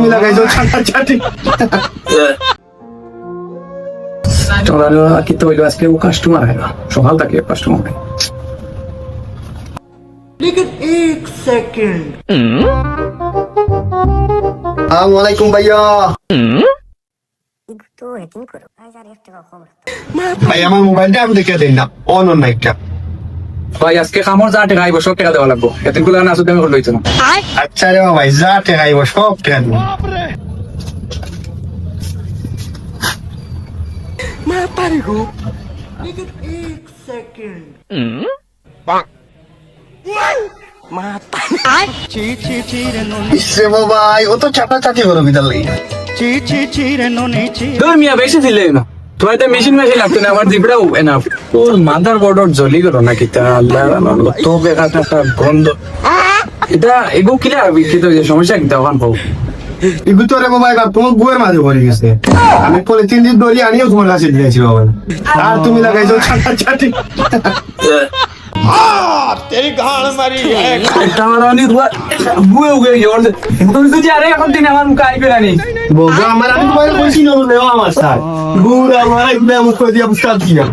লাগাইছো ছাটা ছাটি তোরা কি তো হইলো আজকে ও কাস্টমার হয় না সকাল থেকে কাস্টমার হয় लेकिन एक सेकंड আসসালামু আলাইকুম ভাইয়া একটু হ্যাকিং করো 1001 টাকা খবর ভাই আমার মোবাইলটা আমি দেখে দেই না অন অন একটা ভাই আজকে খামর যা টাকা আইব সব টাকা দেওয়া লাগবো এতগুলো না আসলে আমি লইতো না আচ্ছা রে ভাই যা টেকাইব সব টেকা দিব लेकिन एक सेकंड ইসে ভাই ও তো ছাটা ছাটি করো বিদাল লাগি তোর মিয়া বেশি দিলে না তোমার তো মেশিন লাগতো না আমার জিবড়াও এনাফ তোর মাদার বোর্ড জ্বলি গেল নাকি তা আল্লাহ তো বেকাটা গন্ধ এটা এগো কিলা বিক্রিত সমস্যা কি তখন পাবো ইগু তো রে বাবা তোমার গুয়ের মাঝে পড়ে গেছে আমি পলিথিন দিয়ে দড়ি আনিও তোমার কাছে দিয়েছি বাবা আর তুমি লাগাইছো ছাটা ছাটি একটা আমার অনেক বুয়ে উগে গেছে তুমি যদি আরে এখন দিন আমার মুখে আইবে না নি বাবা আমার আমি তোমার কইছি না আমার স্যার গুড় আমার একদম মুখ দিয়ে বুঝতে পারছি না